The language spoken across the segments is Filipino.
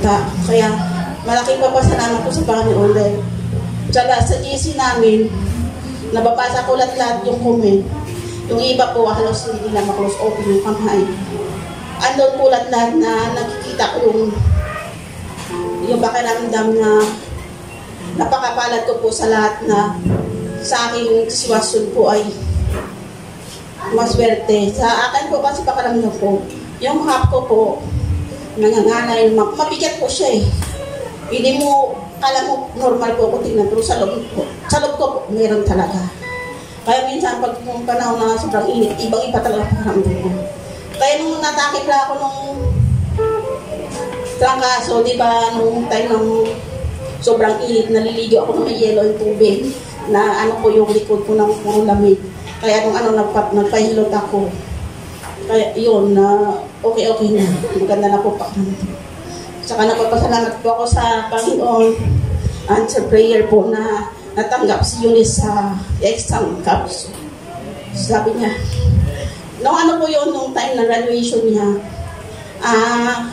makita. Kaya malaking papasalamat ko sa Panginoon dahil tsaka sa GC namin, nababasa ko lahat yung comment. Yung iba po, halos hindi nila maklose open yung kamay. Andun po lahat na nakikita ko yung pakiramdam na napakapalad ko po sa lahat na sa aking sitwasyon po ay maswerte. Sa akin po kasi pakiramdam ko, yung hap ko po, nangangalay, mabigat po siya eh. Hindi mo, kala mo normal po ako tingnan, pero sa loob ko po, meron talaga. Kaya minsan pag yung panahon na sobrang init, ibang-iba talaga pakiramdam ko. Kaya nung natakip lang ako nung trangkaso, di ba, nung time ng sobrang init, naliligo ako ng yelo yung tubig, na ano po yung likod ko ng puro lamig. Kaya nung nagpahilot ako, kaya yun, okay na, maganda na po pakiramdam. Saka napapasalamat po ako sa Panginoon, answer prayer po na natanggap si Eunice sa exam caps. Sabi niya, nung ano po yun, nung time na graduation niya,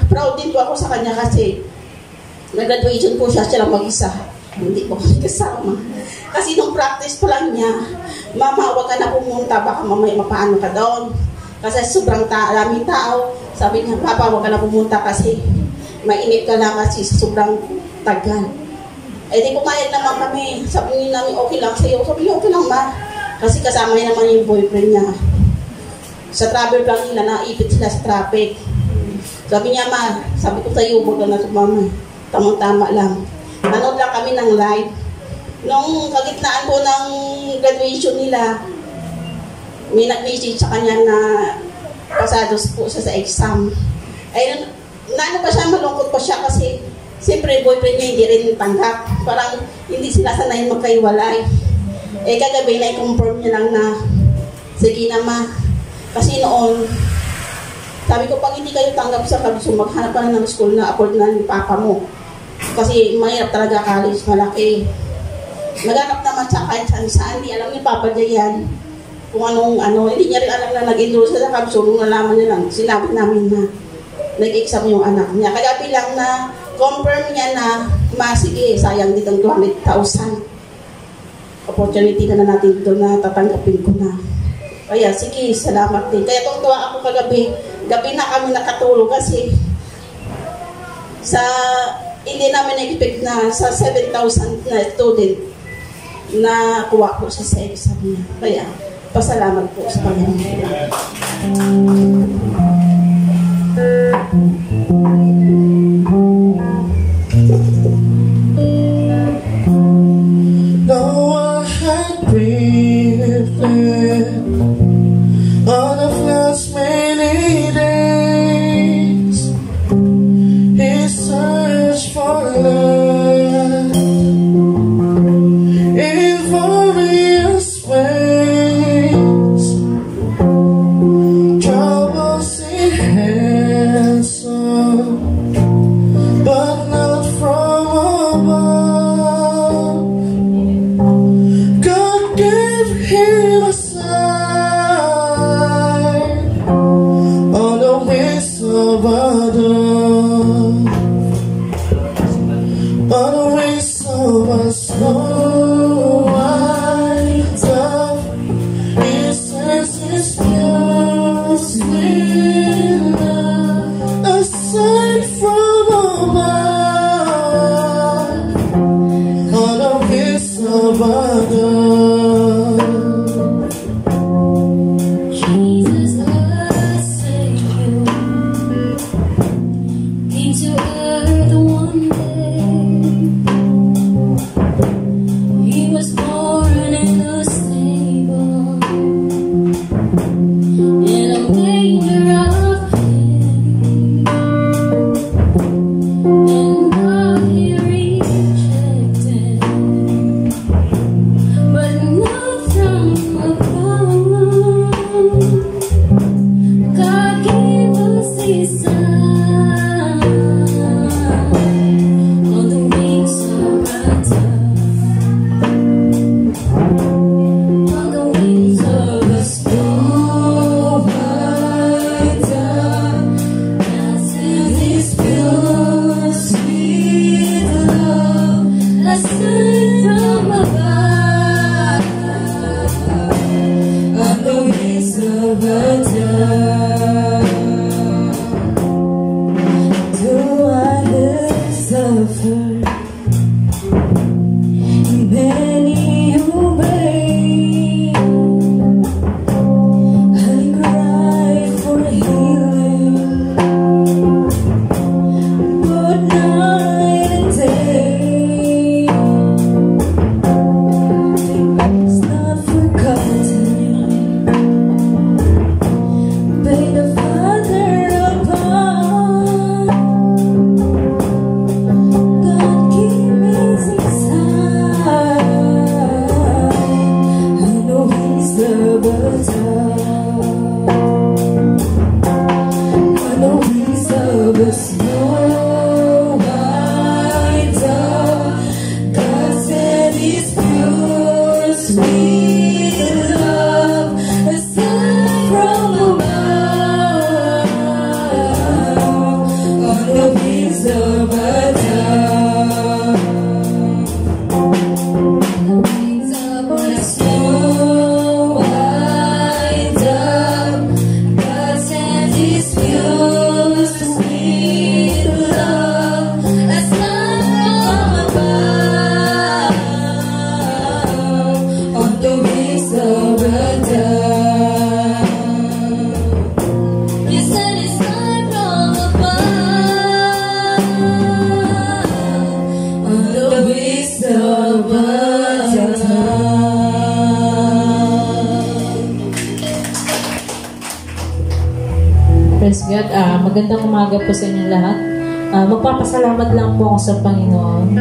proud din po ako sa kanya kasi nag-graduation po siya lang mag-isa. Hindi po kami kasama. Kasi nung practice po lang niya, mama, huwag ka na pumunta, baka mamaya mapaano ka doon. Kasi sobrang daming tao. Sabi niya, papa, huwag ka na pumunta kasi mainit ka lang kasi sobrang tagal. Eh di pumayag naman kami. Sabi niya namin, okay lang sa'yo. Sabi niya, okay lang ma. Kasi kasama niya naman yung boyfriend niya. Sa travel lang nila, naipit sila sa traffic. Sabi niya, ma, sabi ko sa'yo, huwag ka na sumama. Tamang-tama lang. Nanood lang kami ng live. Nung kagitnaan po ng graduation nila, may nag-message sa kanya na pasados po siya sa exam. Ayun, naano pa siya, malungkot pa siya kasi siyempre boyfriend niya hindi rin tanggap. Parang hindi sila sanay magkaiwalay. Eh kagabi na i-confirm niya lang na sige na ma. Kasi noon, sabi ko pag hindi kayo tanggap sa Kabso, maghanap ka na ng school na afford na ni papa mo. Kasi mahirap talaga college, malaki. Naghanap naman siya kahit saan, hindi alam ni Papa Jayan kung anong hindi niya rin alam na nag-enroll siya sa Kabso. Nung nalaman niya lang, sinabi namin na nag-exam yung anak niya. Kagabi lang na confirm niya na sige, sayang ditong 200,000. Opportunity na natin dito na tatanggapin ko na. Kaya sige, salamat din. Kaya tuwa ako kagabi. Gabi na kami nakatulog kasi hindi namin na-expect na sa 7,000 na student na kuha ko siya sa exam niya. Kaya pasalamat po sa Panginoon. Though I had been on the last many days, His search for love in various ways, troubles in handsome. Magandang umaga po sa inyo lahat. Magpapasalamat lang po ako sa Panginoon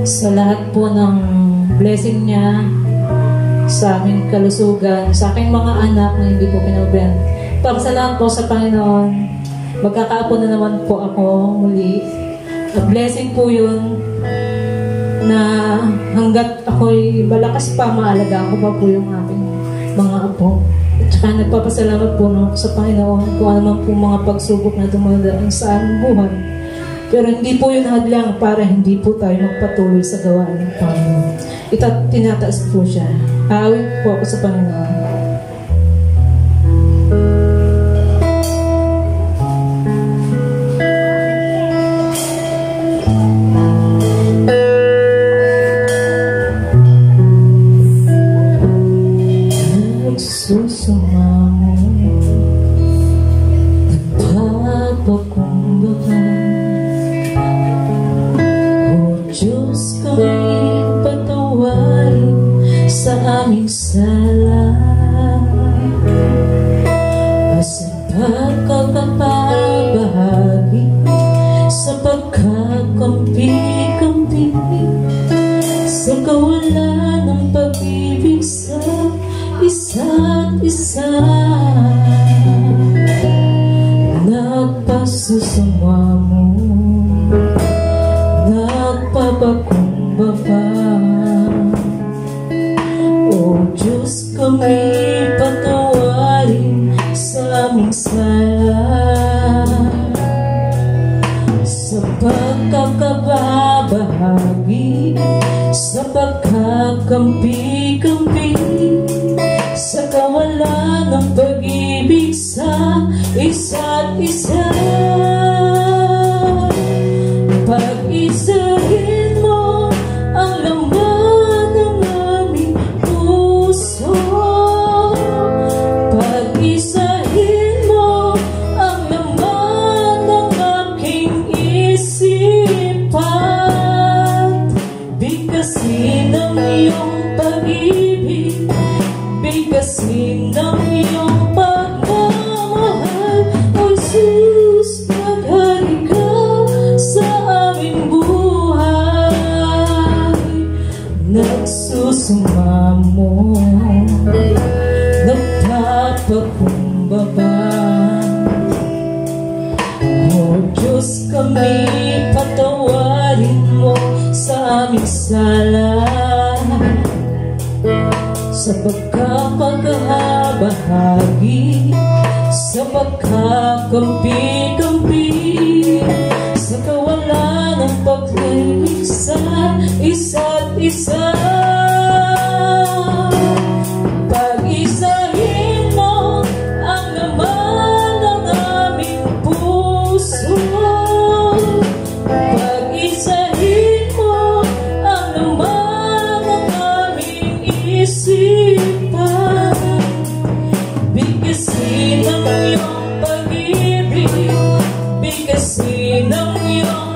sa lahat po ng blessing niya sa aming kalusugan, sa aking mga anak na hindi po pinabayaan. Papasalamat po sa Panginoon. Magkakaapo na naman po ako muli. Blessing po yun na hanggat ako'y malakas pa, maalagaan ko pa po yung aking mga apo. At saka nagpapasalamat po sa Panginoon kung ano man po mga pagsubok na dumadaan sa aming buhay. Pero hindi po yun hadlang para hindi po tayo magpatuloy sa gawain ng Panginoon. Tinataas po siya. Aawit po ako sa Panginoon. Susumamo, nagpapakumbaba. O Diyos, kami patawarin sa aming sala, sa pagkakapabahagi, sa pagkakampi-kampi, sa kawalan ng pag-ibig sa isa't isa. Nagpasusumwa mo, nagpapakumbaba. O Diyos, kami patawarin sa aming sala, sa pagkakababahagi, sa pagkakampi-kampi, sa kawalan ng pag-ibig sa isa't isa. Pag-isahin mo ang laman ng aming puso, pag-isahin mo ang laman ng aking isipan. Bigkasin ang iyong pag-ibig, bigkasin ang iyong pagmamahal. O Jesus, maghari ka sa aming buhay. Nagsusumamo, nagpapakumbaba. O Diyos, kami patawarin mo sa aming sala, sa pagkakabahagi, sa pagkakampi-kampi, sa kawalan ng pag-ibig sa isa't isa. Pag-isahin mo ang laman ng aming puso, pag-isahin mo ang laman ng aming isipan. Bigkasin ang iyong pag-ibig, bigkasin ang iyong